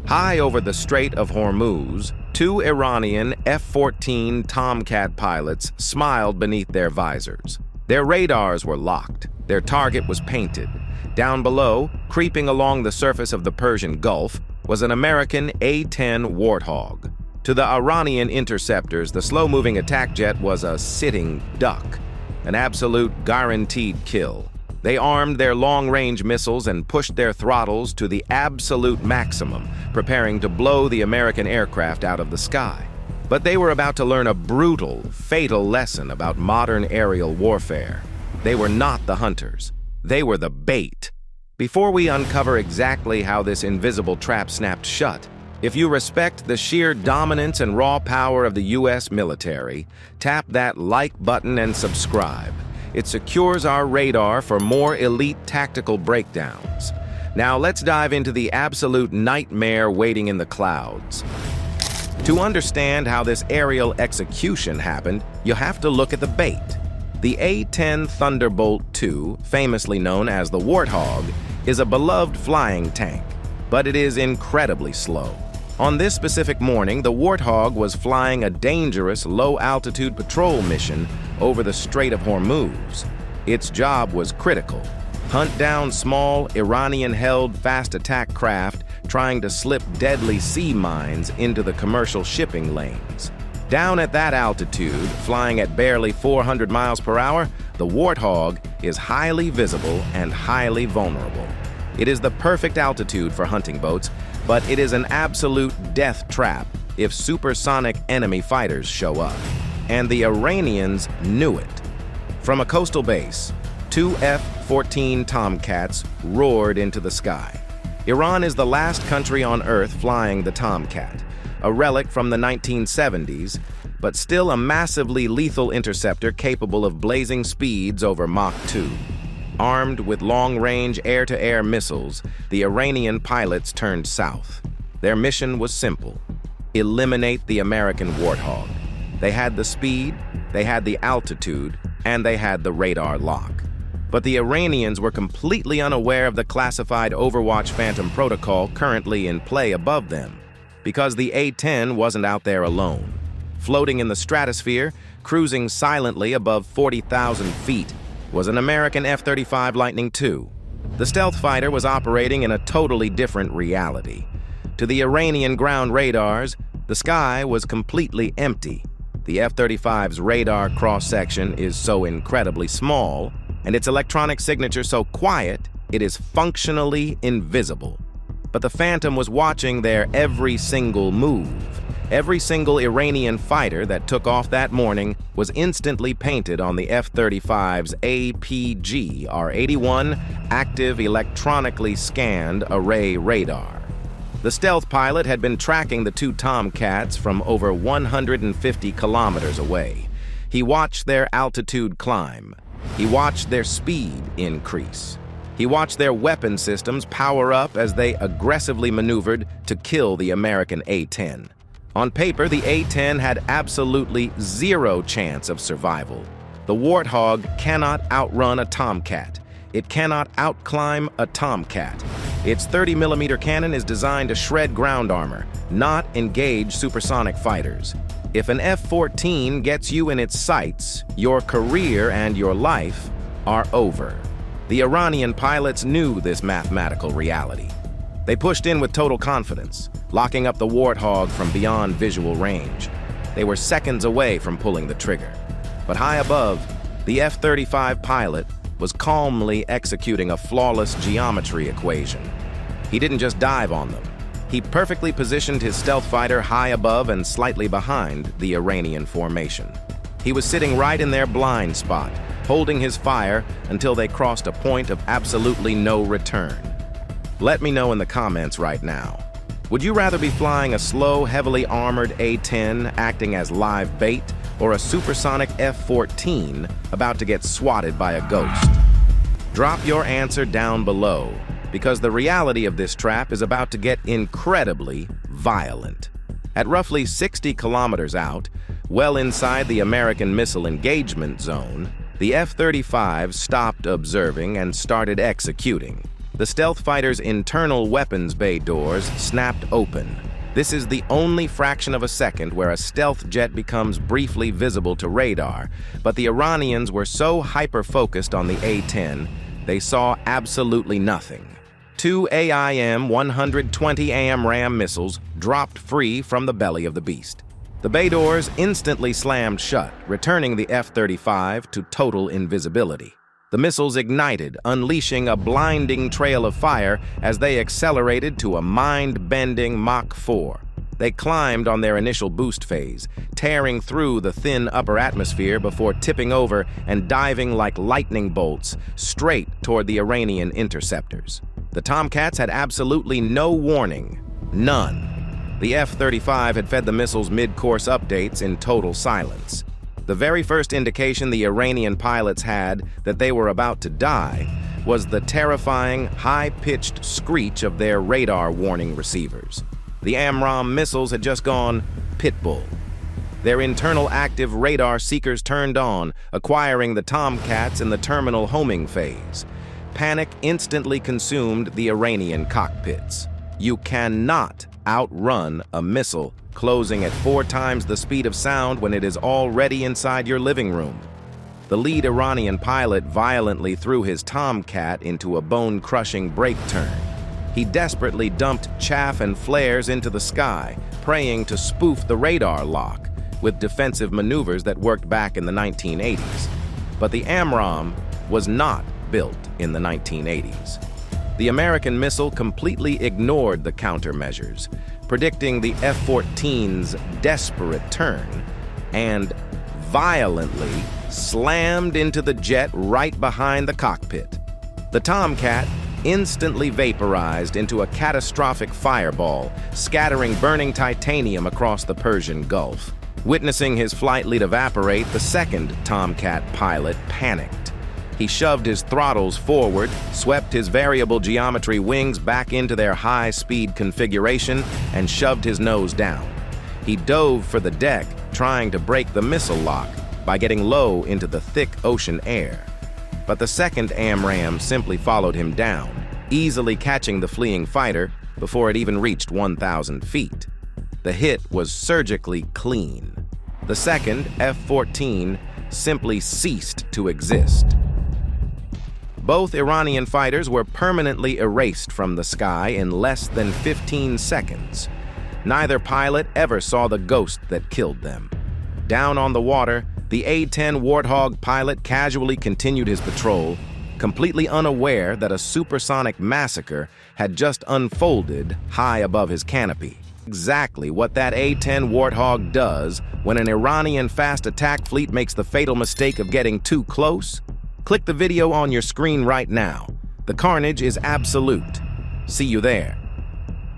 High over the Strait of Hormuz, two Iranian F-14 Tomcat pilots smiled beneath their visors. Their radars were locked. Their target was painted. Down below, creeping along the surface of the Persian Gulf, was an American A-10 Warthog. To the Iranian interceptors, the slow-moving attack jet was a sitting duck, an absolute guaranteed kill. They armed their long-range missiles and pushed their throttles to the absolute maximum, preparing to blow the American aircraft out of the sky. But they were about to learn a brutal, fatal lesson about modern aerial warfare. They were not the hunters. They were the bait. Before we uncover exactly how this invisible trap snapped shut, if you respect the sheer dominance and raw power of the U.S. military, tap that like button and subscribe. It secures our radar for more elite tactical breakdowns. Now let's dive into the absolute nightmare waiting in the clouds. To understand how this aerial execution happened, you have to look at the bait. The A-10 Thunderbolt II, famously known as the Warthog, is a beloved flying tank, but it is incredibly slow. On this specific morning, the Warthog was flying a dangerous low-altitude patrol mission over the Strait of Hormuz. Its job was critical: hunt down small, Iranian-held fast attack craft trying to slip deadly sea mines into the commercial shipping lanes. Down at that altitude, flying at barely 400 miles per hour, the Warthog is highly visible and highly vulnerable. It is the perfect altitude for hunting boats, but it is an absolute death trap if supersonic enemy fighters show up. And the Iranians knew it. From a coastal base, two F-14 Tomcats roared into the sky. Iran is the last country on Earth flying the Tomcat, a relic from the 1970s, but still a massively lethal interceptor capable of blazing speeds over Mach 2. Armed with long-range air-to-air missiles, the Iranian pilots turned south. Their mission was simple: eliminate the American Warthog. They had the speed, they had the altitude, and they had the radar lock. But the Iranians were completely unaware of the classified Overwatch Phantom protocol currently in play above them, because the A-10 wasn't out there alone. Floating in the stratosphere, cruising silently above 40,000 feet, was an American F-35 Lightning II. The stealth fighter was operating in a totally different reality. To the Iranian ground radars, the sky was completely empty. The F-35's radar cross-section is so incredibly small, and its electronic signature so quiet, it is functionally invisible. But the Phantom was watching their every single move. Every single Iranian fighter that took off that morning was instantly painted on the F-35's APG-R81 active electronically scanned array radar. The stealth pilot had been tracking the two Tomcats from over 150 kilometers away. He watched their altitude climb. He watched their speed increase. He watched their weapon systems power up as they aggressively maneuvered to kill the American A-10. On paper, the A-10 had absolutely zero chance of survival. The Warthog cannot outrun a Tomcat. It cannot outclimb a Tomcat. Its 30mm cannon is designed to shred ground armor, not engage supersonic fighters. If an F-14 gets you in its sights, your career and your life are over. The Iranian pilots knew this mathematical reality. They pushed in with total confidence, locking up the Warthog from beyond visual range. They were seconds away from pulling the trigger. But high above, the F-35 pilot was calmly executing a flawless geometry equation. He didn't just dive on them. He perfectly positioned his stealth fighter high above and slightly behind the Iranian formation. He was sitting right in their blind spot, holding his fire until they crossed a point of absolutely no return. Let me know in the comments right now. Would you rather be flying a slow, heavily armored A-10 acting as live bait, or a supersonic F-14 about to get swatted by a ghost? Drop your answer down below, because the reality of this trap is about to get incredibly violent. At roughly 60 kilometers out, well inside the American missile engagement zone, the F-35 stopped observing and started executing. The stealth fighter's internal weapons bay doors snapped open. This is the only fraction of a second where a stealth jet becomes briefly visible to radar, but the Iranians were so hyper-focused on the A-10, they saw absolutely nothing. Two AIM-120 AMRAAM missiles dropped free from the belly of the beast. The bay doors instantly slammed shut, returning the F-35 to total invisibility. The missiles ignited, unleashing a blinding trail of fire as they accelerated to a mind-bending Mach 4. They climbed on their initial boost phase, tearing through the thin upper atmosphere before tipping over and diving like lightning bolts straight toward the Iranian interceptors. The Tomcats had absolutely no warning. None. The F-35 had fed the missiles mid-course updates in total silence. The very first indication the Iranian pilots had that they were about to die was the terrifying, high-pitched screech of their radar warning receivers. The AMRAAM missiles had just gone pitbull. Their internal active radar seekers turned on, acquiring the Tomcats in the terminal homing phase. Panic instantly consumed the Iranian cockpits. You cannot outrun a missile closing at 4 times the speed of sound when it is already inside your living room. The lead Iranian pilot violently threw his Tomcat into a bone-crushing brake turn. He desperately dumped chaff and flares into the sky, praying to spoof the radar lock with defensive maneuvers that worked back in the 1980s. But the AMRAAM was not built in the 1980s. The American missile completely ignored the countermeasures, predicting the F-14's desperate turn, and violently slammed into the jet right behind the cockpit. The Tomcat instantly vaporized into a catastrophic fireball, scattering burning titanium across the Persian Gulf. Witnessing his flight lead evaporate, the second Tomcat pilot panicked. He shoved his throttles forward, swept his variable geometry wings back into their high-speed configuration, and shoved his nose down. He dove for the deck, trying to break the missile lock by getting low into the thick ocean air. But the second AMRAAM simply followed him down, easily catching the fleeing fighter before it even reached 1,000 feet. The hit was surgically clean. The second, F-14, simply ceased to exist. Both Iranian fighters were permanently erased from the sky in less than 15 seconds. Neither pilot ever saw the ghost that killed them. Down on the water, the A-10 Warthog pilot casually continued his patrol, completely unaware that a supersonic massacre had just unfolded high above his canopy. Exactly what that A-10 Warthog does when an Iranian fast attack fleet makes the fatal mistake of getting too close. Click the video on your screen right now. The carnage is absolute. See you there.